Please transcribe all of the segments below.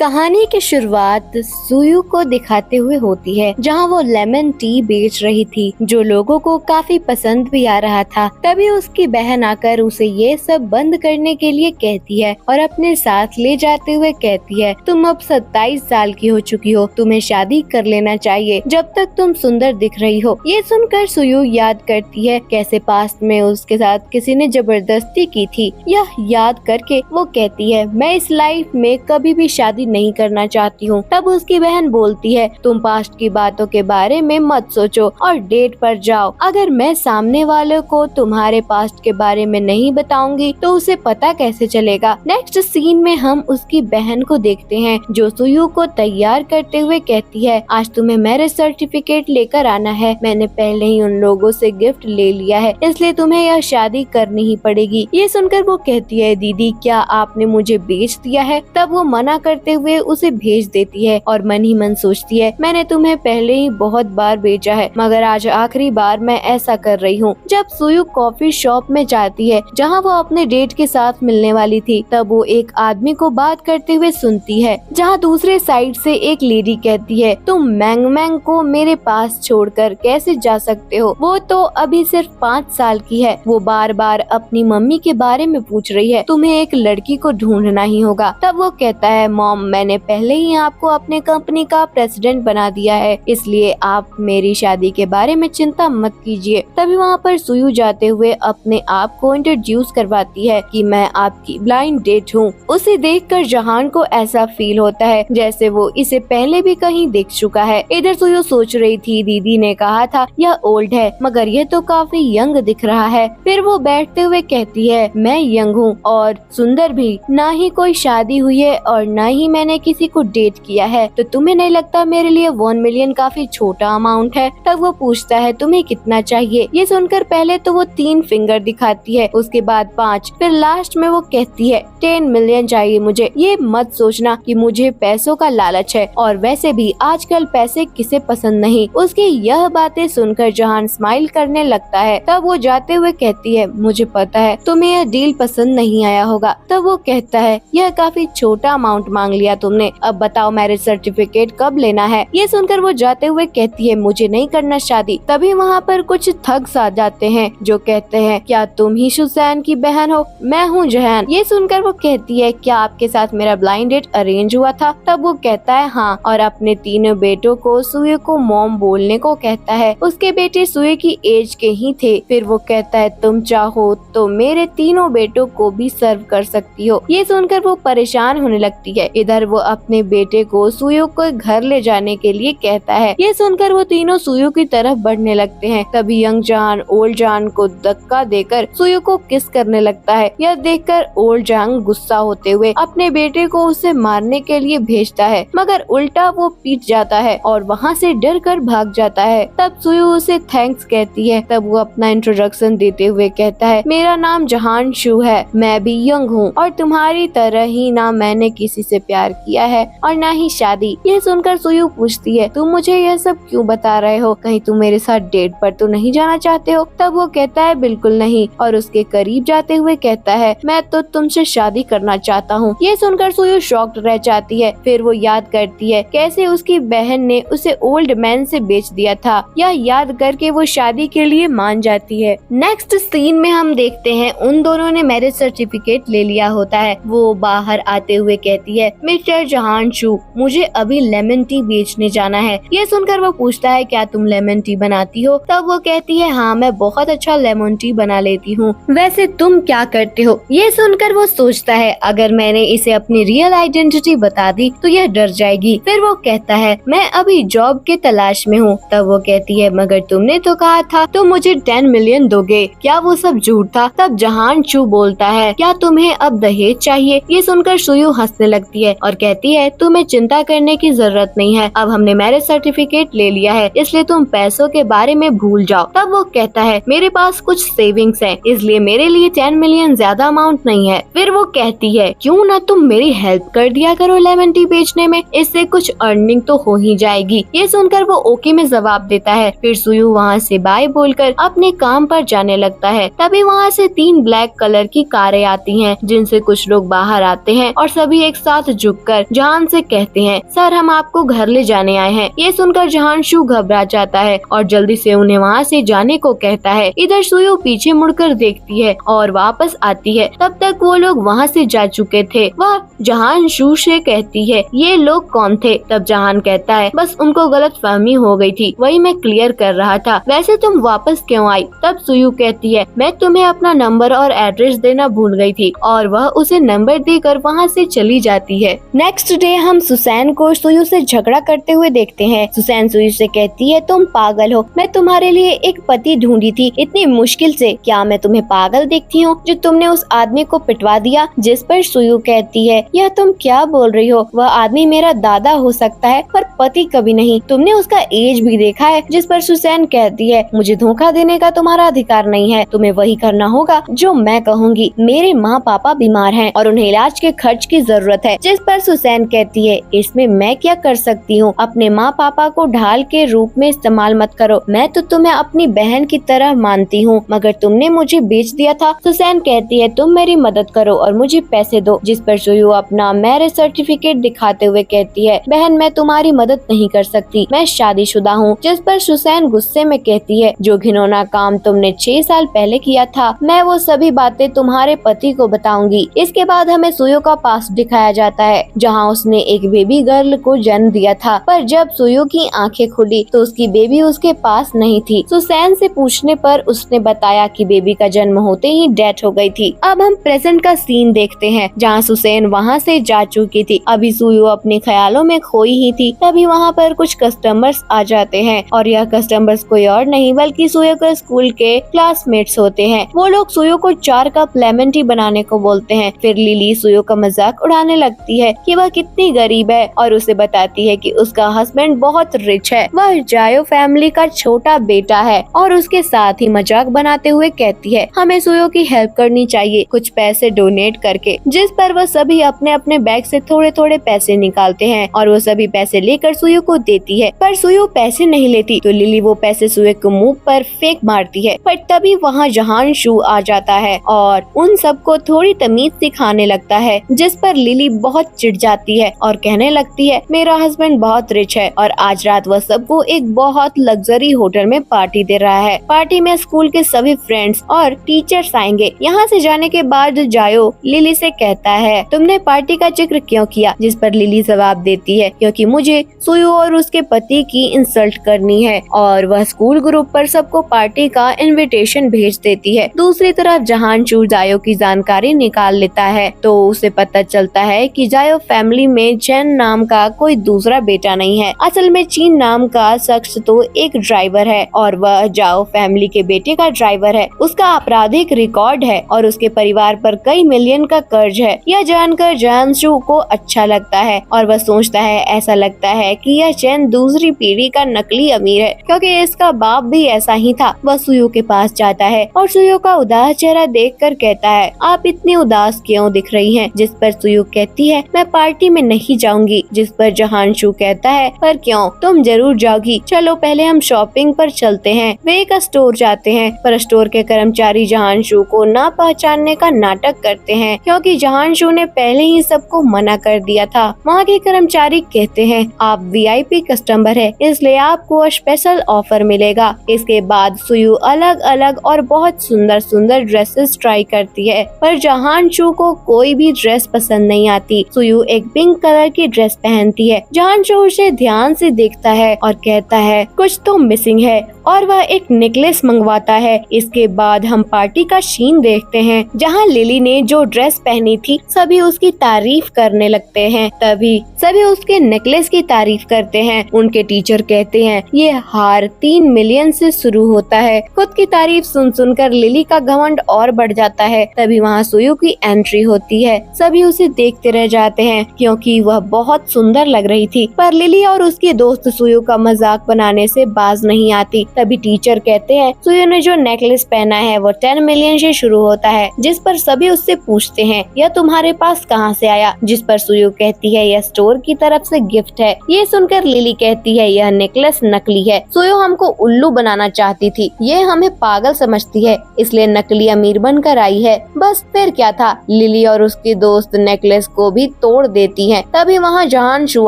कहानी की शुरुआत सुयू को दिखाते हुए होती है, जहां वो लेमन टी बेच रही थी जो लोगों को काफी पसंद भी आ रहा था। तभी उसकी बहन आकर उसे ये सब बंद करने के लिए कहती है और अपने साथ ले जाते हुए कहती है, तुम अब 27 साल की हो चुकी हो, तुम्हें शादी कर लेना चाहिए जब तक तुम सुंदर दिख रही हो। ये सुनकर सुयू याद करती है कैसे पास्ट में उसके साथ किसी ने जबरदस्ती की थी। यह याद करके वो कहती है, मैं इस लाइफ में कभी भी शादी नहीं करना चाहती हूँ। तब उसकी बहन बोलती है, तुम पास्ट की बातों के बारे में मत सोचो और डेट पर जाओ। अगर मैं सामने वाले को तुम्हारे पास्ट के बारे में नहीं बताऊंगी तो उसे पता कैसे चलेगा। नेक्स्ट सीन में हम उसकी बहन को देखते हैं जो सुयू को तैयार करते हुए कहती है, आज तुम्हें मैरिज सर्टिफिकेट लेकर आना है। मैंने पहले ही उन लोगों से गिफ्ट ले लिया है, इसलिए तुम्हें यह शादी करनी ही पड़ेगी। ये सुनकर वो कहती है, दीदी क्या आपने मुझे बेच दिया है? तब वो मना करते हुए उसे भेज देती है और मन ही मन सोचती है, मैंने तुम्हें पहले ही बहुत बार बेचा है, मगर आज आखिरी बार मैं ऐसा कर रही हूँ। जब सुयू कॉफी शॉप में जाती है जहाँ वो अपने डेट के साथ मिलने वाली थी, तब वो एक आदमी को बात करते हुए सुनती है, जहाँ दूसरे साइड से एक लेडी कहती है, तुम मैंग मैंग को मेरे पास छोड़कर कैसे जा सकते हो? वो तो अभी सिर्फ 5 साल की है। वो बार बार अपनी मम्मी के बारे में पूछ रही है, तुम्हें एक लड़की को ढूंढना ही होगा। तब वो कहता है, मॉम मैंने पहले ही आपको अपने कंपनी का प्रेसिडेंट बना दिया है, इसलिए आप मेरी शादी के बारे में चिंता मत कीजिए। तभी वहाँ पर सुयू जाते हुए अपने आप को इंट्रोड्यूस करवाती है कि मैं आपकी ब्लाइंड डेट हूँ। उसे देखकर जहान को ऐसा फील होता है जैसे वो इसे पहले भी कहीं देख चुका है। इधर सुयू सोच रही थी, दीदी ने कहा था यह ओल्ड है, मगर यह तो काफी यंग दिख रहा है। फिर वो बैठते हुए कहती है, मैं यंग हूँ और सुंदर भी, ना ही कोई शादी हुई है और ना ही मैंने किसी को डेट किया है, तो तुम्हें नहीं लगता मेरे लिए 1 मिलियन काफी छोटा अमाउंट है? तब वो पूछता है, तुम्हें कितना चाहिए? ये सुनकर पहले तो वो 3 फिंगर दिखाती है, उसके बाद 5, फिर लास्ट में वो कहती है 10 मिलियन चाहिए मुझे। ये मत सोचना कि मुझे पैसों का लालच है, और वैसे भी आजकल पैसे किसे पसंद नहीं। उसकी यह बातें सुनकर जहान स्माइल करने लगता है। तब वो जाते हुए कहती है, मुझे पता है तुम्हें यह डील पसंद नहीं आया होगा। तब वो कहता है, यह काफी छोटा अमाउंट मांग लिया तुमने, अब बताओ मैरिज सर्टिफिकेट कब लेना है? ये सुनकर वो जाते हुए कहती है, मुझे नहीं करना शादी। तभी वहाँ पर कुछ थग्स आ जाते हैं जो कहते हैं, क्या तुम ही सुसैन की बहन हो? मैं हूँ जहान। ये सुनकर वो कहती है, क्या आपके साथ मेरा ब्लाइंड डेट अरेंज हुआ था? तब वो कहता है हाँ, और अपने तीनों बेटों को सुये को मॉम बोलने को कहता है। उसके बेटे सुये की एज के ही थे। फिर वो कहता है, तुम चाहो तो मेरे तीनों बेटों को भी सर्व कर सकती हो। ये सुनकर वो परेशान होने लगती है। इधर वो अपने बेटे को सुयो को घर ले जाने के लिए कहता है। ये सुनकर वो तीनों सुयो की तरफ बढ़ने लगते हैं। तभी यंग जान ओल्ड जान को धक्का देकर सुयो को किस करने लगता है। यह देखकर ओल्ड जान गुस्सा होते हुए अपने बेटे को उसे मारने के लिए भेजता है, मगर उल्टा वो पीट जाता है और वहाँ से डर कर भाग जाता है। तब सुयो उसे थैंक्स कहती है। तब वो अपना इंट्रोडक्शन देते हुए कहता है, मेरा नाम जहान शू है, मैं भी यंग हूँ और तुम्हारी तरह ही ना मैंने किसी से प्यार किया है और ना ही शादी। यह सुनकर सुयू पूछती है, तुम मुझे यह सब क्यों बता रहे हो? कहीं तुम मेरे साथ डेट पर तो नहीं जाना चाहते हो? तब वो कहता है, बिल्कुल नहीं, और उसके करीब जाते हुए कहता है, मैं तो तुमसे शादी करना चाहता हूँ। ये सुनकर सुयू शॉक्ड रह जाती है। फिर वो याद करती है कैसे उसकी बहन ने उसे ओल्ड मैन से बेच दिया था। यह याद करके वो शादी के लिए मान जाती है। नेक्स्ट सीन में हम देखते हैं उन दोनों ने मैरिज सर्टिफिकेट ले लिया होता है। वो बाहर आते हुए कहती है, मिस्टर जहान शू, मुझे अभी लेमन टी बेचने जाना है। ये सुनकर वो पूछता है, क्या तुम लेमन टी बनाती हो? तब वो कहती है, हाँ मैं बहुत अच्छा लेमन टी बना लेती हूँ। वैसे तुम क्या करते हो? ये सुनकर वो सोचता है, अगर मैंने इसे अपनी रियल आइडेंटिटी बता दी तो यह डर जाएगी। फिर वो कहता है, मैं अभी जॉब के तलाश में हूँ। तब वो कहती है, मगर तुमने तो कहा था तुम मुझे 10 मिलियन दोगे, क्या वो सब झूठ था? तब जहान शू बोलता है, क्या तुम्हें अब दहेज चाहिए? ये सुनकर सुयू हंसने लगती है और कहती है, तुम्हें चिंता करने की जरूरत नहीं है, अब हमने मैरिज सर्टिफिकेट ले लिया है, इसलिए तुम पैसों के बारे में भूल जाओ। तब वो कहता है, मेरे पास कुछ सेविंग्स है, इसलिए मेरे लिए 10 मिलियन ज्यादा अमाउंट नहीं है। फिर वो कहती है, क्यों ना तुम मेरी हेल्प कर दिया करो लेमन टी बेचने में, इससे कुछ अर्निंग तो हो ही जाएगी। ये सुनकर वो ओके में जवाब देता है। फिर सुयू वहाँ से बाय बोलकर अपने काम पर जाने लगता है। तभी वहाँ से 3 ब्लैक कलर की कारें आती हैं, जिनसे कुछ लोग बाहर आते हैं और सभी एक साथ झुककर जहान से कहते हैं, सर हम आपको घर ले जाने आए हैं। ये सुनकर जहानशू घबरा जाता है और जल्दी से उन्हें वहाँ से जाने को कहता है। इधर सुयु पीछे मुड़कर देखती है और वापस आती है। तब तक वो लोग वहाँ से जा चुके थे। वह जहानशू से कहती है, ये लोग कौन थे? तब जहान कहता है, बस उनको गलतफहमी हो गई थी, वही मैं क्लियर कर रहा था। वैसे तुम वापस क्यों आई? तब सुयु कहती है, मैं तुम्हें अपना नंबर और एड्रेस देना भूल गई थी, और वह उसे नंबर देकर वहाँ से चली जाती है। नेक्स्ट डे हम सुसैन को सुयु से झगड़ा करते हुए देखते हैं। सुसैन सुयु से कहती है, तुम पागल हो, मैं तुम्हारे लिए एक पति ढूंढी थी इतनी मुश्किल से, क्या मैं तुम्हें पागल देखती हूँ जो तुमने उस आदमी को पिटवा दिया? जिस पर सुयु कहती है, यह तुम क्या बोल रही हो? वह आदमी मेरा दादा हो सकता है पर पति कभी नहीं। तुमने उसका एज भी देखा है? जिस पर सुसैन कहती है, मुझे धोखा देने का तुम्हारा अधिकार नहीं है, तुम्हें वही करना होगा जो मैं कहूँगी। मेरे माँ पापा बीमार हैं और उन्हें इलाज के खर्च की जरूरत है। जिस पर सुसैन कहती है, इसमें मैं क्या कर सकती हूँ? अपने माँ पापा को ढाल के रूप में इस्तेमाल मत करो, मैं तो तुम्हें अपनी बहन की तरह मानती हूँ, मगर तुमने मुझे बेच दिया था। सुसैन कहती है, तुम मेरी मदद करो और मुझे पैसे दो। जिस पर सुयु अपना मैरिज सर्टिफिकेट दिखाते हुए कहती है, बहन मैं तुम्हारी मदद नहीं कर सकती, मैं शादीशुदा हूँ। जिस पर सुसैन गुस्से में कहती है, जो घिनौना काम तुमने 6 साल पहले किया था, मैं वो सभी बातें तुम्हारे पति को बताऊंगी। इसके बाद हमें सुयु का पास्ट दिखाया जाता है, जहाँ उसने एक बेबी गर्ल को जन्म दिया था, पर जब सुयु की आंखें खुली तो उसकी बेबी उसके पास नहीं थी। सुसैन से पूछने पर उसने बताया कि बेबी का जन्म होते ही डेथ हो गई थी। अब हम प्रेजेंट का सीन देखते हैं, जहाँ सुसैन वहाँ से जा चुकी थी। अभी सुयु अपने ख्यालों में खोई ही थी। तभी वहाँ पर कुछ कस्टमर्स आ जाते हैं, और यह कस्टमर्स कोई और नहीं बल्कि सुयु के स्कूल के क्लासमेट्स होते हैं। वो लोग सुयु को 4 कप लेमन टी बनाने को बोलते हैं। फिर लिली सुयु का मजाक उड़ाने लगती है कि वह कितनी गरीब है, और उसे बताती है कि उसका हस्बैंड बहुत रिच है, वह जायो फैमिली का छोटा बेटा है, और उसके साथ ही मजाक बनाते हुए कहती है, हमें सुयु की हेल्प करनी चाहिए कुछ पैसे डोनेट करके। जिस पर वह सभी अपने अपने बैग से थोड़े थोड़े पैसे निकालते हैं और वो सभी पैसे लेकर सुयु को देती है। पर सुयु पैसे नहीं लेती तो लिली वो पैसे सुयु के मुंह पर फेंक मारती है। पर तभी वहाँ जहानशू आ जाता है और उन सबको थोड़ी तमीज सिखाने लगता है। जिस पर लिली बहुत चिढ़ जाती है और कहने लगती है, मेरा हस्बैंड बहुत रिच है और आज रात वह सबको एक बहुत लग्जरी होटल में पार्टी दे रहा है। पार्टी में स्कूल के सभी फ्रेंड्स और टीचर्स आएंगे। यहाँ से जाने के बाद जायो लिली से कहता है, तुमने पार्टी का जिक्र क्यों किया? जिस पर लिली जवाब देती है, क्योंकि मुझे सुयु और उसके पति की इंसल्ट करनी है, और वह स्कूल ग्रुप पर सबको पार्टी का इनविटेशन भेज देती है। दूसरी तरफ जहानशू जायो की जानकारी निकाल लेता है तो उसे पता चलता है कि जायो फैमिली में चैन नाम का कोई दूसरा बेटा नहीं है। असल में चीन नाम का शख्स तो एक ड्राइवर है और वह जाओ फैमिली के बेटे का ड्राइवर है। उसका आपराधिक रिकॉर्ड है और उसके परिवार पर कई मिलियन का कर्ज है। यह जानकर जहानशू को अच्छा लगता है और वह सोचता है, ऐसा लगता है कि यह चैन दूसरी पीढ़ी का नकली अमीर है, क्योंकि इसका बाप भी ऐसा ही था। वह सुयु के पास जाता है और सुयु का उदास चेहरा देखकर कहता है, आप इतनी उदास क्यों दिख रही हैं? जिस पर सुयु कहती है, मैं पार्टी में नहीं जाऊंगी। जिस पर जहानशू कहता है, पर क्यों? तुम जरूर जाओगी, चलो पहले हम शॉपिंग पर चलते हैं। वे एक स्टोर जाते हैं, पर स्टोर के कर्मचारी जहानशू को ना पहचानने का नाटक करते हैं, क्योंकि जहानशू ने पहले ही सबको मना कर दिया था। वहाँ के कर्मचारी कहते हैं, आप VIP कस्टमर है, इसलिए आपको स्पेशल ऑफर मिलेगा। इसके बाद सुयु अलग अलग और बहुत सुंदर सुंदर ड्रेसेस ट्राई करती है, पर जहानशू को कोई भी ड्रेस पसंद नहीं आती। सुयु एक पिंक कलर की ड्रेस पहनती है। जहानशू उसे ध्यान से देखता है और कहता है, कुछ तो मिसिंग है, और वह एक नेकलेस मंगवाता है। इसके बाद हम पार्टी का सीन देखते हैं, जहाँ लिली ने जो ड्रेस पहनी थी सभी उसकी तारीफ करने लगते हैं। तभी सभी उसके नेकलेस की तारीफ करते हैं। उनके टीचर कहते हैं, ये हार 3 मिलियन से शुरू होता है। खुद की तारीफ सुन सुनकर लिली का घमंड और बढ़ जाता है। तभी वहाँ सुयु की एंट्री होती है। सभी उसे देखते रह जाते हैं क्योंकि वह बहुत सुंदर लग रही थी, पर लिली और उसकी दोस्त सुयु का मजाक बनाने से बाज नहीं आती। तभी टीचर कहते हैं सुयू ने जो नेकलेस पहना है वो 10 मिलियन से शुरू होता है, जिस पर सभी उससे पूछते हैं यह तुम्हारे पास कहाँ से आया, जिस पर सुयू कहती है यह स्टोर की तरफ से गिफ्ट है। ये सुनकर लिली कहती है यह नेकलेस नकली है, सुयू हमको उल्लू बनाना चाहती थी, ये हमें पागल समझती है इसलिए नकली अमीर बनकर आई है। बस फिर क्या था, लिली और उसकी दोस्त नेकलेस को भी तोड़ देती है। तभी वहाँ जहान शू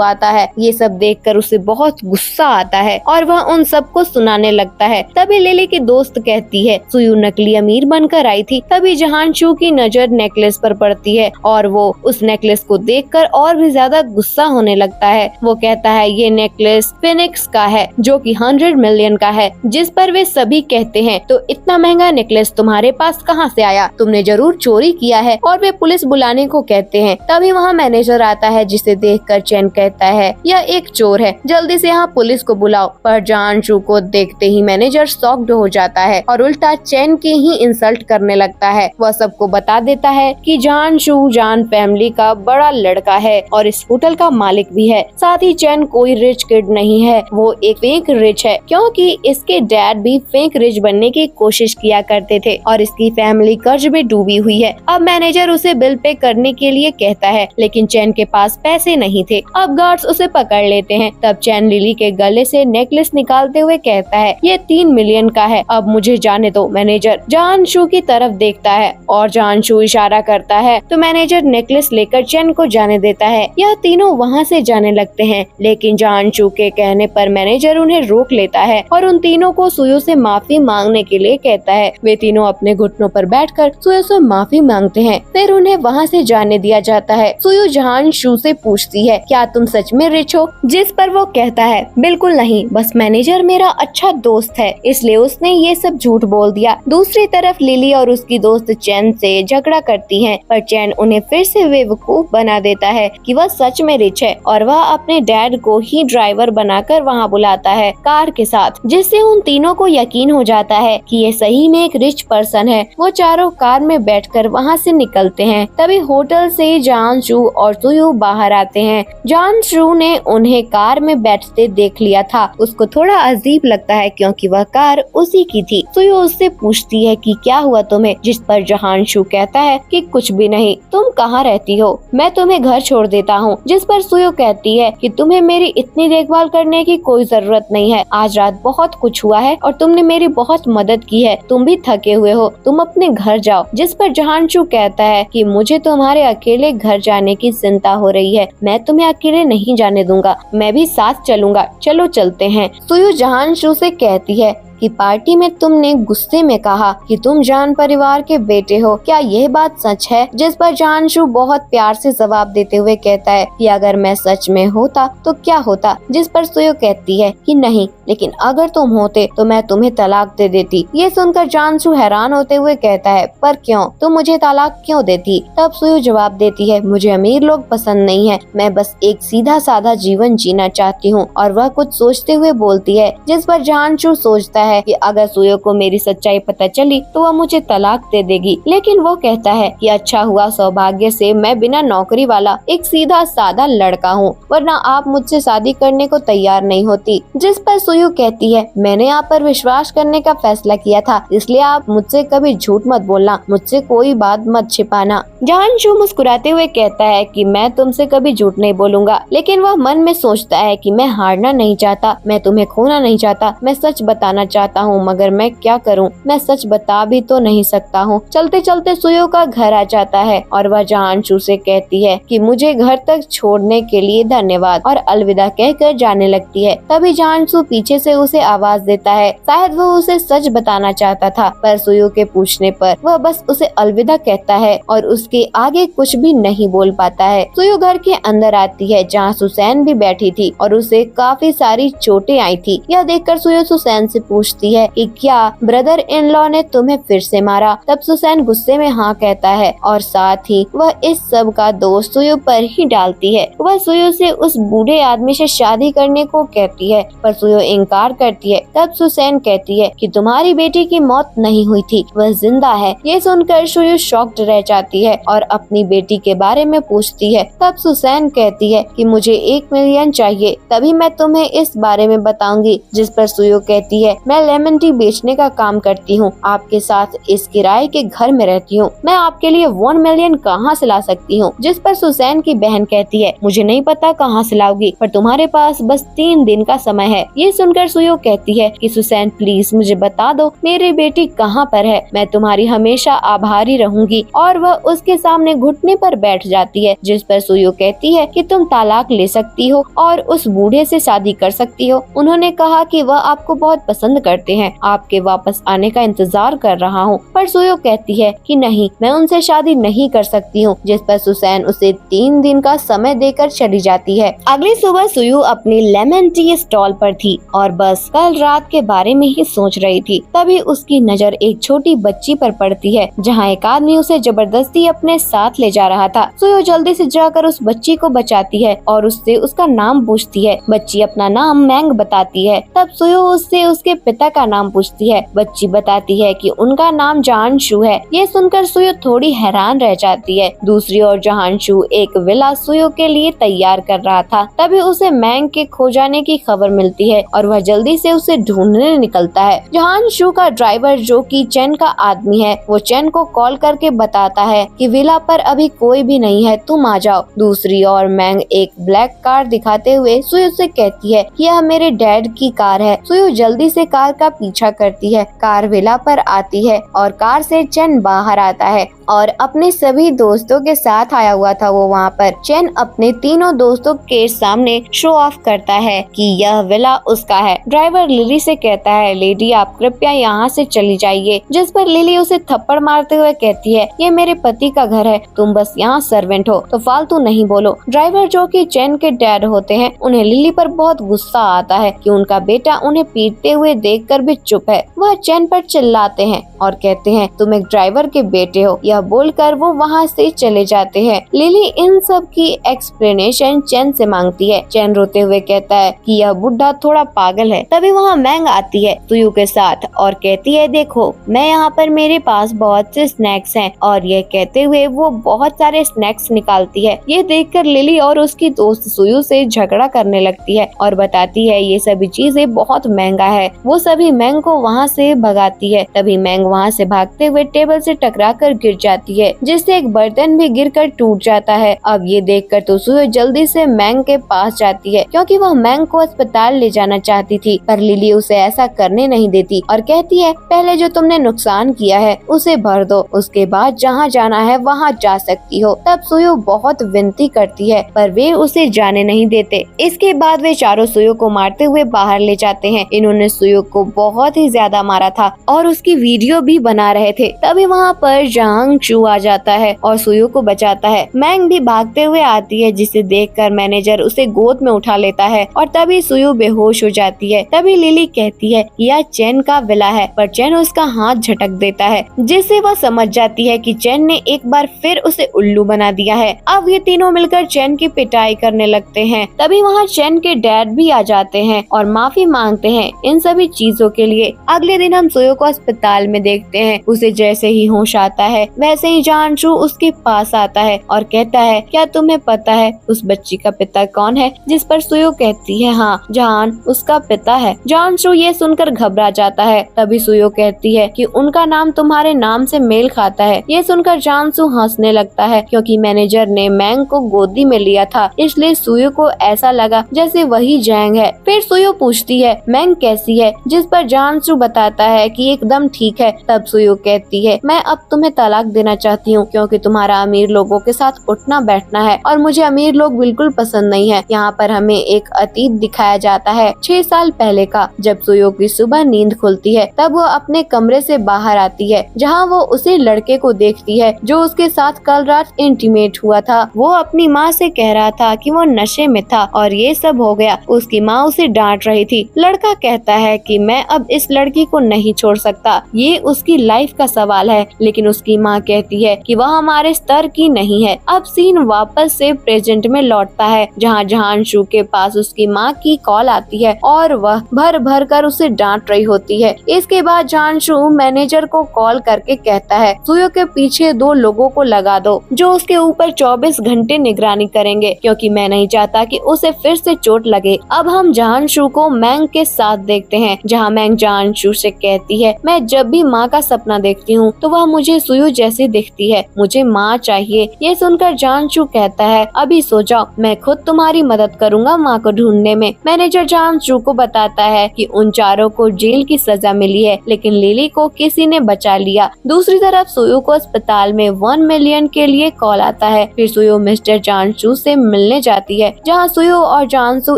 आता है, ये सब देखकर उसे बहुत गुस्सा आता है और वह उन सबको सुनाने लगता है। तभी लिली की दोस्त कहती है सुयू नकली अमीर बनकर आई थी। तभी जहान शू की नजर नेकलेस पर पड़ती है और वो उस नेकलेस को देखकर और भी ज्यादा गुस्सा होने लगता है। वो कहता है ये नेकलेस फिनिक्स का है जो कि 100 मिलियन का है, जिस पर वे सभी कहते हैं तो इतना महंगा नेकलेस तुम्हारे पास कहाँ से आया, तुमने जरूर चोरी किया है और वे पुलिस बुलाने को कहते हैं। तभी वहाँ मैनेजर आता है जिसे देखकर चैन कहता है यह एक चोर है, जल्दी से यहाँ पुलिस को बुलाओ। पर जहान शू को देखते ही मैनेजर शॉक्ड हो जाता है और उल्टा चैन की ही इंसल्ट करने लगता है। वह सबको बता देता है कि जहान शू जान फैमिली का बड़ा लड़का है और इस होटल का मालिक भी है। साथ ही चैन कोई रिच किड नहीं है, वो एक फेक रिच है, क्योंकि इसके डैड भी फेक रिच बनने की कोशिश किया करते थे और इसकी फैमिली कर्ज में डूबी हुई है। अब मैनेजर उसे बिल पे करने के लिए कहता है लेकिन चैन के पास पैसे नहीं थे। अब गार्ड्स उसे पकड़ लेते हैं। तब चैन लिली के गले से नेकलेस निकालते हुए कहता है ये 3 मिलियन का है, अब मुझे जाने दो। मैनेजर जहान शू की तरफ देखता है और जहान शू इशारा करता है तो मैनेजर नेकलेस लेकर चैन को जाने देता है। यह तीनों वहाँ से जाने लगते हैं, लेकिन जहान शू के कहने पर मैनेजर उन्हें रोक लेता है और उन तीनों को सुयू से माफी मांगने के लिए कहता है। वे तीनों अपने घुटनों पर बैठकर सुयू से माफी मांगते हैं, फिर उन्हें वहाँ से जाने दिया जाता है। सुयू जहान शू से पूछती है क्या तुम सच में रिच हो, जिस पर वो कहता है बिल्कुल नहीं, बस मैनेजर मेरा अच्छा दोस्त है इसलिए उसने ये सब झूठ बोल दिया। दूसरी तरफ लिली और उसकी दोस्त चैन से झगड़ा करती हैं, पर चैन उन्हें फिर से बेवकूफ बना देता है कि वह सच में रिच है और वह अपने डैड को ही ड्राइवर बनाकर वहाँ बुलाता है कार के साथ, जिससे उन तीनों को यकीन हो जाता है कि ये सही में एक रिच पर्सन है। वो चारों कार में बैठकर वहाँ से निकलते हैं। तभी होटल से जहान शू और सुयू बाहर आते हैं। जहान शू ने उन्हें कार में बैठते देख लिया था, उसको थोड़ा अजीब लगता है क्योंकि वह कार उसी की थी। सुयू उससे पूछती है कि क्या हुआ तुम्हें, जिस पर जहान शू कहता है कि कुछ भी नहीं, तुम कहाँ रहती हो, मैं तुम्हें घर छोड़ देता हूँ। जिस पर सुयू कहती है कि तुम्हें मेरी इतनी देखभाल करने की कोई जरूरत नहीं है, आज रात बहुत कुछ हुआ है और तुमने मेरी बहुत मदद की है, तुम भी थके हुए हो, तुम अपने घर जाओ। जिस पर जहान शू कहता है कि मुझे तुम्हारे अकेले घर जाने की चिंता हो रही है, मैं तुम्हें अकेले नहीं जाने दूंगा, मैं भी साथ चलूंगा, चलो चलते हैं। सुयू जहान शू से कहती है कि पार्टी में तुमने गुस्से में कहा कि तुम जान परिवार के बेटे हो, क्या यह बात सच है? जिस पर जहान शू बहुत प्यार से जवाब देते हुए कहता है कि अगर मैं सच में होता तो क्या होता। जिस पर सुयू कहती है कि नहीं, लेकिन अगर तुम होते तो मैं तुम्हें तलाक दे देती। ये सुनकर जहान शू हैरान होते हुए कहता है पर क्यों, तुम मुझे तलाक क्यों देती? तब सुयू जवाब देती है मुझे अमीर लोग पसंद नहीं है, मैं बस एक सीधा साधा जीवन जीना चाहती हूँ। और वह कुछ सोचते हुए बोलती है, जिस पर जहान शू सोचता है कि अगर सुयू को मेरी सच्चाई पता चली तो वह मुझे तलाक दे देगी। लेकिन वो कहता है कि अच्छा हुआ, सौभाग्य से मैं बिना नौकरी वाला एक सीधा सादा लड़का हूँ, वरना आप मुझसे शादी करने को तैयार नहीं होती। जिस पर सुयू कहती है मैंने आप पर विश्वास करने का फैसला किया था, इसलिए आप मुझसे कभी झूठ मत बोलना, मुझसे कोई बात मत छिपाना। जहान शू मुस्कुराते हुए कहता है कि मैं तुमसे कभी झूठ नहीं बोलूंगा। लेकिन वह मन में सोचता है कि मैं हारना नहीं चाहता, मैं तुम्हें खोना नहीं चाहता, मैं सच बताना चाहता हूँ, मगर मैं क्या करूँ, मैं सच बता भी तो नहीं सकता हूँ। चलते चलते सुयू का घर आ जाता है और वह जहान शू से कहती है कि मुझे घर तक छोड़ने के लिए धन्यवाद और अलविदा कहकर जाने लगती है। तभी जहान शू पीछे से उसे आवाज देता है, शायद वो उसे सच बताना चाहता था, पर सुयू के पूछने पर वह बस उसे अलविदा कहता है और उसके आगे कुछ भी नहीं बोल पाता है। सुयू घर के अंदर आती है जहाँ सुसैन भी बैठी थी और उसे काफी सारी चोटें आई थी। यह देखकर सुयू सुसैन से पूछती है कि क्या ब्रदर इन लॉ ने तुम्हें फिर से मारा? तब सुसैन गुस्से में हाँ कहता है और साथ ही वह इस सब का दोष सुयू पर ही डालती है। वह सुयू से उस बूढ़े आदमी से शादी करने को कहती है, पर सुयू इनकार करती है। तब सुसैन कहती है कि तुम्हारी बेटी की मौत नहीं हुई थी, वह जिंदा है। ये सुनकर सुयु शॉक्ड रह जाती है और अपनी बेटी के बारे में पूछती है। तब सुसैन कहती है कि मुझे 1 मिलियन चाहिए, तभी मैं तुम्हें इस बारे में बताऊंगी। जिस पर सुयु कहती है मैं लेमन टी बेचने का काम करती हूँ, आपके साथ इस किराए के घर में रहती हूँ, मैं आपके लिए 1 मिलियन कहाँ से ला सकती हूँ। जिस पर सुसैन की बहन कहती है मुझे नहीं पता कहाँ से लाओगी, पर तुम्हारे पास बस 3 दिन का समय है। ये सुनकर सुयु कहती है कि सुसैन प्लीज मुझे बता दो मेरी बेटी कहाँ पर है, मैं तुम्हारी हमेशा आभारी रहूंगी। और वह उसके सामने घुटने पर बैठ जाती है। जिस पर सुयु कहती है कि तुम तलाक ले सकती हो और उस बूढ़े से शादी कर सकती हो, उन्होंने कहा कि वह आपको बहुत पसंद करते हैं, आपके वापस आने का इंतजार कर रहा हूँ। पर सुयु कहती है कि नहीं, मैं उनसे शादी नहीं कर सकती हूँ। जिस पर सुसैन उसे 3 दिन का समय देकर चली जाती है। अगली सुबह सुयु अपनी लेमन टी स्टॉल पर थी और बस कल रात के बारे में ही सोच रही थी। तभी उसकी नजर एक छोटी बच्ची पर पड़ती है, जहाँ एक आदमी उसे जबरदस्ती अपने साथ ले जा रहा था। सुयु जल्दी से जाकर उस बच्ची को बचाती है और उससे उसका नाम पूछती है। बच्ची अपना नाम मैंग बताती है। तब सुयु उससे उसके पिता का नाम पूछती है। बच्ची बताती है कि उनका नाम जहानशू है। ये सुनकर सुयु थोड़ी हैरान रह जाती है। दूसरी ओर जहानशू एक विला सुयु के लिए तैयार कर रहा था। तभी उसे मैंग के खो जाने की खबर मिलती है और वह जल्दी से उसे ढूंढने निकलता है। जहानशू का ड्राइवर जो कि चैन का आदमी है, वो चैन को कॉल करके बताता है कि विला पर अभी कोई भी नहीं है, तुम आ जाओ। दूसरी ओर मैंग एक ब्लैक कार दिखाते हुए सुयु से कहती है कि यह मेरे डैड की कार है। सुयु जल्दी से कार का पीछा करती है। कार विला पर आती है और कार से चैन बाहर आता है और अपने सभी दोस्तों के साथ आया हुआ था। वो वहाँ पर चैन अपने तीनों दोस्तों के सामने शो ऑफ करता है कि यह विला उसका है। ड्राइवर लिली से कहता है लेडी आप कृपया यहाँ से चली जाइए। जिस पर लिली उसे थप्पड़ मारते हुए कहती है ये मेरे पति का घर है, तुम बस यहाँ सर्वेंट हो, तो फालतू नहीं बोलो। ड्राइवर जो कि चैन के डैड होते हैं, उन्हें लिली पर बहुत गुस्सा आता है कि उनका बेटा उन्हें पीटते हुए देखकर भी चुप है। वह चैन पर चिल्लाते हैं और कहते हैं तुम एक ड्राइवर के बेटे हो। यह बोलकर वो वहाँ से चले जाते हैं। लिली इन सब की एक्सप्लेनेशन चैन से मांगती है। चैन रोते हुए कहता है कि यह बुढ़ा थोड़ा पागल है। तभी वहाँ मैंग आती है सुयु के साथ और कहती है देखो मैं यहाँ पर मेरे पास बहुत से स्नैक्स हैं। और यह कहते हुए वो बहुत सारे स्नैक्स निकालती है। ये देखकर लिली और उसकी दोस्त सुयु से झगड़ा करने लगती है और बताती है ये सभी चीजें बहुत महंगा है। वो सभी मैंग को वहाँ से भगाती है। तभी मैंग वहाँ से भागते हुए टेबल से टकराकर गिर जाती है, जिससे एक बर्तन भी गिरकर टूट जाता है। अब ये देखकर तो सुयु जल्दी से मैंग के पास जाती है क्योंकि वह मैंग को अस्पताल ले जाना चाहती थी, पर लिली उसे ऐसा करने नहीं देती और कहती है पहले जो तुमने नुकसान किया है उसे भर दो, उसके बाद जहाँ जाना है वहाँ जा सकती हो। तब सुयु बहुत विनती करती है पर वे उसे जाने नहीं देते। इसके बाद वे चारों सुयु को मारते हुए बाहर ले जाते हैं। इन्होंने सुयु को बहुत ही ज्यादा मारा था और उसकी वीडियो भी बना रहे थे। तभी वहाँ पर जहांशू आ जाता है और सुयु को बचाता है। मैंग भी भागते हुए आती है, जिसे देखकर मैनेजर उसे गोद में उठा लेता है और तभी सुयु बेहोश हो जाती है। तभी लिली कहती है यह चैन का विला है, पर चैन उसका हाथ झटक देता है, जिससे वह समझ जाती है कि चैन ने एक बार फिर उसे उल्लू बना दिया है। अब ये तीनों मिलकर चैन की पिटाई करने लगते हैं। तभी वहाँ चैन के डैड भी आ जाते हैं और माफी मांगते हैं इन सभी चीजों के लिए। अगले दिन हम सुयु को अस्पताल में देखते हैं। उसे जैसे ही होश आता है वैसे ही जहांशू उसके पास आता है और कहता है क्या तुम्हें पता है उस बच्ची का पिता कौन है? जिस पर सुयु कहती है हाँ जहान उसका पिता है। जहांशू ये सुनकर घबरा जाता है। तभी सुयु कहती है कि उनका नाम तुम्हारे नाम से मेल खाता है। ये सुनकर जहांशू हंसने लगता है क्योंकि मैनेजर ने मैंग को गोदी में लिया था, इसलिए सुयु को ऐसा लगा जैसे वही जैंग है। फिर सुयु पूछती है मैंग कैसी है? जिस पर जहांशू बताता है कि एकदम ठीक है। तब सुयु कहती है मैं अब तुम्हें तलाक देना चाहती हूँ क्योंकि तुम्हारा अमीर लोगों के साथ उठना बैठना है और मुझे अमीर लोग बिल्कुल पसंद नहीं है। यहाँ पर हमें एक अतीत दिखाया जाता है 6 साल पहले का। जब सुयु की सुबह नींद खुलती है तब वो अपने कमरे से बाहर आती है, जहाँ वो उसी लड़के को देखती है जो उसके साथ कल रात इंटीमेट हुआ था। वो अपनी माँ से कह रहा था कि वो नशे में था और ये सब हो गया। उसकी माँ उसे डांट रही थी। लड़का कहता है कि मैं अब इस लड़की को नहीं छोड़ सकता, ये उसकी लाइफ का सवाल है। लेकिन उसकी माँ कहती है कि वह हमारे स्तर की नहीं है। अब सीन वापस से प्रेजेंट में लौटता है, जहाँ जहांशु के पास उसकी माँ की कॉल आती है और वह भर भर कर उसे डांट रही होती है। इसके बाद जहांशु मैनेजर को कॉल करके कहता है, सुयो के पीछे 2 लोगों को लगा दो जो उसके ऊपर 24 घंटे निगरानी करेंगे, क्योंकि मैं नहीं चाहता कि उसे फिर से चोट लगे। अब हम जहांशु को मैंग के साथ देखते हैं, जहाँ मैंग जहांशु से कहती है, मैं जब भी माँ का सपना देखती हूँ तो वह मुझे सुयो जैसी दिखती है, मुझे माँ चाहिए। ये सुनकर जहांशु कहता है, अभी सो जाओ, मैं खुद तुम्हारी मदद करूँगा माँ को ढूंढने में। मैनेजर जहांशु को बताता है कि उन चारों को जेल की सजा मिली है, लेकिन लिली को किसी ने बचा लिया। दूसरी तरफ सुयो को अस्पताल में 1 मिलियन के लिए कॉल आता है। फिर सुयो मिस्टर जहांशु से मिलने जाती है, जहाँ सुयो और जहांशु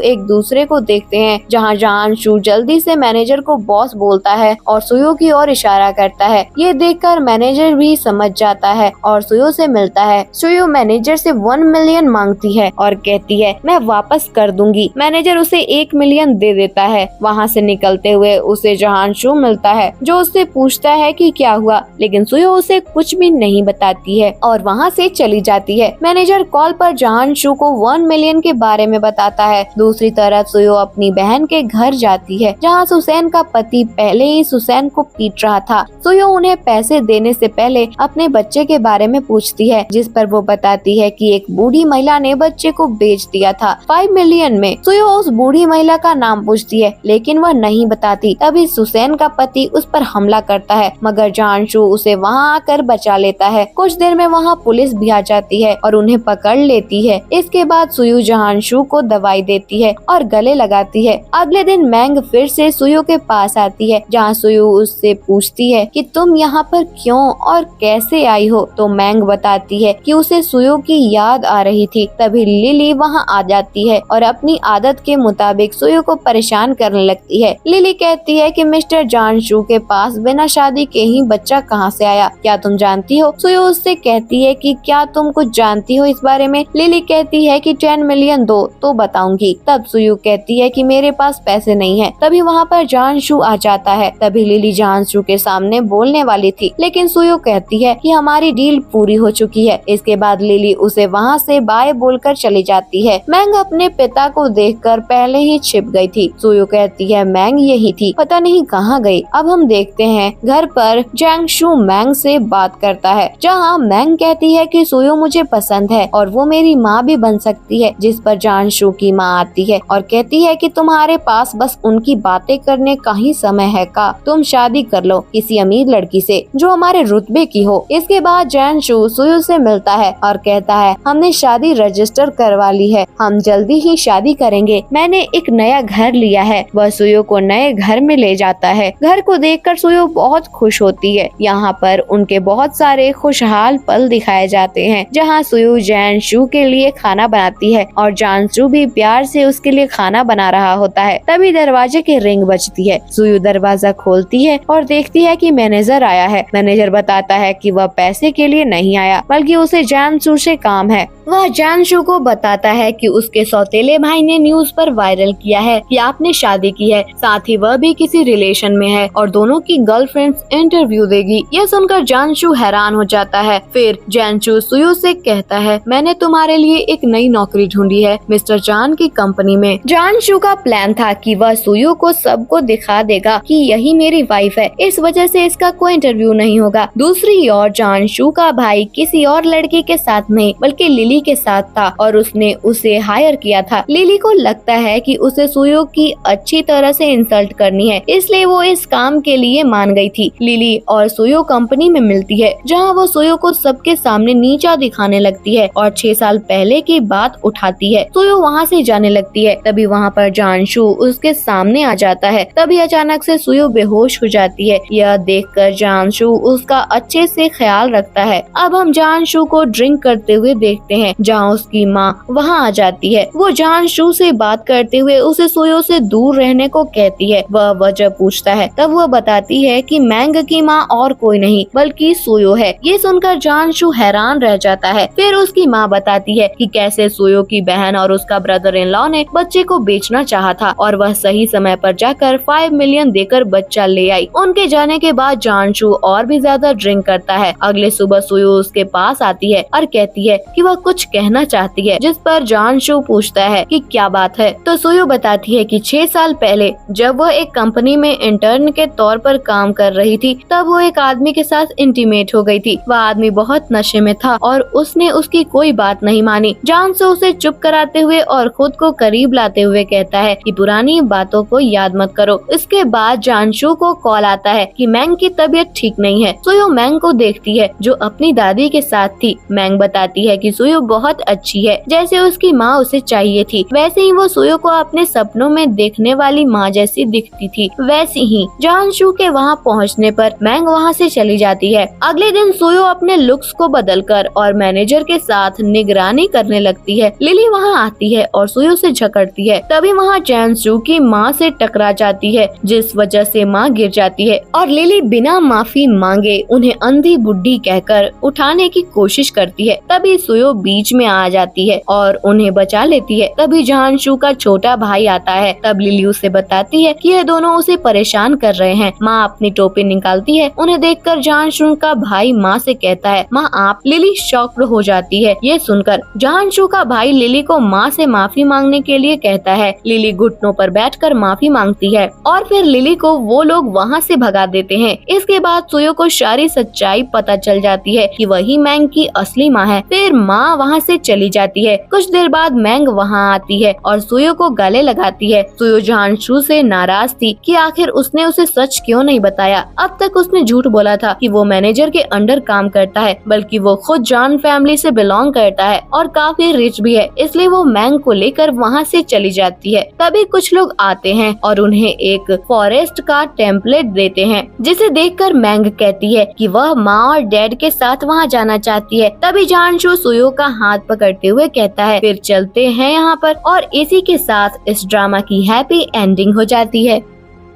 एक दूसरे को देखते हैं, जहाँ जहांशु जल्दी से मैनेजर को बॉस बोलता है और सुयो की ओर इशारा करता है। ये देखकर मैनेजर भी समझ जाता है और सुयो से मिलता है। सुयो मैनेजर से 1 मिलियन मांगती है और कहती है, मैं वापस कर दूंगी। मैनेजर उसे 1 मिलियन दे देता है। वहाँ से निकलते हुए उसे जहांशु मिलता है, जो उससे पूछता है कि क्या हुआ, लेकिन सुयो उसे कुछ भी नहीं बताती है और वहाँ से चली जाती है। मैनेजर कॉल पर जहांशु को 1 मिलियन के बारे में बताता है। दूसरी तरफ सुयो अपनी बहन के घर जाती है, जहाँ सुसैन का पति पहले ही सुसैन को पीट रहा था। सुयो उन्हें पैसे देने से पहले अपने बच्चे के बारे में पूछती है, जिस पर वो बताती है कि एक बूढ़ी महिला ने बच्चे को बेच दिया था 5 मिलियन में। सुयो उस बूढ़ी महिला का नाम पूछती है, लेकिन वह नहीं बताती। तभी सुसैन का पति उस पर हमला करता है, मगर जहांशु उसे वहाँ आकर बचा लेता है। कुछ देर में वहाँ पुलिस भी आ जाती है और उन्हें पकड़ लेती है। इसके बाद सुयो जहांशु को दवाई देती है और गले लगाती है। अगले दिन मैंग फिर से सुयो के पास आती है, जहाँ सुयो उससे पूछती है कि तुम यहाँ पर क्यों और कैसे आई हो। तो मैंग बताती है कि उसे सुयो की याद आ रही थी। तभी लिली वहाँ आ जाती है और अपनी आदत के मुताबिक सुयो को परेशान करने लगती है। लिली कहती है कि मिस्टर जहांशु के पास बिना शादी के ही बच्चा कहाँ से आया, क्या तुम जानती हो। सुयो उससे कहती है कि क्या तुम कुछ जानती हो इस बारे में। लिली कहती है कि 10 मिलियन दो तो बताऊंगी। तब सुयो कहती है कि मेरे पास पैसे नहीं है। तभी वहाँ पर जहांशु आ जाता है। तभी लिली जहांशु के सामने बोलने वाली थी, लेकिन सुयो कहती है कि हमारी डील पूरी हो चुकी है। इसके बाद लिली उसे वहाँ से बाय बोलकर चली जाती है। मैंग अपने पिता को देखकर पहले ही छिप गई थी। सुयो कहती है मैंग यही थी, पता नहीं कहाँ गई। अब हम देखते हैं घर पर जहांशु मैंग से बात करता है, जहाँ मैंग कहती है कि सुयो मुझे पसंद है और वो मेरी माँ भी बन सकती है। जिस पर जहांशु की माँ आती है और कहती है कि तुम्हारे पास बस उनकी बातें करने का ही समय है का, तुम शादी कर लो किसी अमीर लड़की से जो हमारे रुतबे की हो। इसके बाद जहांशु सुयो से मिलता है और कहता है, हमने शादी रजिस्टर करवा ली है, हम जल्दी ही शादी करेंगे। मैंने एक नया घर लिया है। वह सुयो को नए घर में ले जाता है। घर को देखकर सुयो बहुत खुश होती है। यहाँ पर उनके बहुत सारे खुशहाल पल दिखाए जाते हैं, जहाँ सुयो जहांशु के लिए खाना बनाती है और जहांशु भी प्यार से उसके लिए खाना बना रहा होता है। तभी दरवाजे की रिंग बजती है। सुयो दरवाजा खोलती है और देखती है कि मैनेजर आया है। मैनेजर बताता है कि वह पैसे के लिए नहीं आया, बल्कि उसे जहांशु से काम है। वह जहांशु को बताता है कि उसके सौतेले भाई ने न्यूज पर वायरल किया है कि आपने शादी की है, साथ ही वह भी किसी रिलेशन में है और दोनों की गर्लफ्रेंड्स इंटरव्यू देगी। यह सुनकर जहांशु हैरान हो जाता है। फिर जहांशु सुयो से कहता है, मैंने तुम्हारे लिए एक नई नौकरी ढूंढी है मिस्टर चान की कंपनी में। जहांशु का प्लान था कि वह सुयो को सबको दिखा देगा कि यही मेरी वाइफ है, इस वजह से इसका कोई इंटरव्यू नहीं होगा। दूसरी ओर जहांशु का भाई किसी और लड़की के साथ नहीं बल्कि लिली के साथ था और उसने उसे हायर किया था। लिली को लगता है कि उसे सुयो की अच्छी तरह से इंसल्ट करनी है, इसलिए वो इस काम के लिए मान गई थी। लिली और सुयो कंपनी में मिलती है, जहाँ वो सुयो को सबके सामने नीचा दिखाने लगती है और 6 साल पहले की बात उठाती है। सुयो वहाँ से जाने लगती है। तभी वहाँ पर जहांशु उसके सामने आ जाता है। तभी अचानक से सुयो बेहोश हो जाती है। यह देखकर जहांशु उसका अच्छे से ख्याल रखता है। अब हम जहांशु को ड्रिंक करते हुए देखते हैं, जहाँ उसकी माँ वहाँ आ जाती है। वो जहांशु से बात करते हुए उसे सुयो से दूर रहने को कहती है। वह वजह पूछता है, तब वह बताती है कि मैंग की माँ और कोई नहीं बल्कि सुयो है। ये सुनकर जहांशु हैरान रह जाता है। फिर उसकी माँ बताती है कि कैसे सुयो की बहन और उसका ब्रदर इन लॉ ने बच्चे को बेचना चाहा था और वह सही समय पर जाकर 5 मिलियन देकर बच्चा ले आई। उनके जाने के बाद जहांशु और भी ज्यादा ड्रिंक करता करता है। अगले सुबह सुयु उसके पास आती है और कहती है कि वह कुछ कहना चाहती है, जिस पर जान-शू पूछता है कि क्या बात है। तो सुयु बताती है कि 6 साल पहले जब वह एक कंपनी में इंटर्न के तौर पर काम कर रही थी, तब वो एक आदमी के साथ इंटीमेट हो गई थी। वह आदमी बहुत नशे में था और उसने उसकी कोई बात नहीं मानी। जान-शू उसे चुप कराते हुए और खुद को करीब लाते हुए कहता है कि पुरानी बातों को याद मत करो। इसके बाद जान-शू को कॉल आता है कि मैंग की तबीयत ठीक नहीं है। सुयु मैंग को देखती है जो अपनी दादी के साथ थी। मैंग बताती है कि सुयु बहुत अच्छी है, जैसे उसकी माँ उसे चाहिए थी, वैसे ही वो सुयु को अपने सपनों में देखने वाली माँ जैसी दिखती थी। वैसे ही जान-शू के वहाँ पहुँचने पर मैंग वहाँ से चली जाती है। अगले दिन सुयु अपने लुक्स को बदलकर और मैनेजर के साथ निगरानी करने लगती है। लिली वहाँ आती है और सुयु से झगड़ती है। तभी वहाँ जान-शू की माँ से टकरा जाती है, जिस वजह से माँ गिर जाती है और लिली बिना माफी मांगे उन्हें अंधी बुड्ढी कहकर उठाने की कोशिश करती है। तभी सुयु बीच में आ जाती है और उन्हें बचा लेती है। तभी जान-शू का छोटा भाई आता है। तब लिली उसे बताती है कि ये दोनों उसे परेशान कर रहे हैं। माँ अपनी टोपी निकालती है। उन्हें देखकर जान-शू का भाई माँ से कहता है, माँ आप। लिली शॉक्ड हो जाती है ये सुनकर। जान-शू का भाई लिली को माँ से माफी मांगने के लिए कहता है। लिली घुटनों पर बैठकर माफी मांगती है और फिर लिली को वो लोग वहाँ से भगा देते हैं। इसके बाद सुयु को सारी सच्चाई पता चल जाती है कि वही मैंग की असली माँ है। फिर माँ वहाँ से चली जाती है। कुछ देर बाद मैंग वहाँ आती है और सुयु को गले लगाती है। सुयु जान-शू से नाराज थी कि आखिर उसने उसे सच क्यों नहीं बताया। अब तक उसने झूठ बोला था कि वो मैनेजर के अंडर काम करता है, बल्कि वो खुद जान फैमिली से बिलोंग करता है और काफी रिच भी है। इसलिए वो मैंग को लेकर वहाँ से चली जाती है। तभी कुछ लोग आते हैं और उन्हें एक फॉरेस्ट का टेम्पलेट देते हैं, जिसे देखकर मैंग कहती है कि वह माँ और डैड के साथ वहाँ जाना चाहती है। तभी जान-शू सुयु का हाथ पकड़ते हुए कहता है फिर चलते हैं यहाँ पर। और इसी के साथ इस ड्रामा की हैप्पी एंडिंग हो जाती है।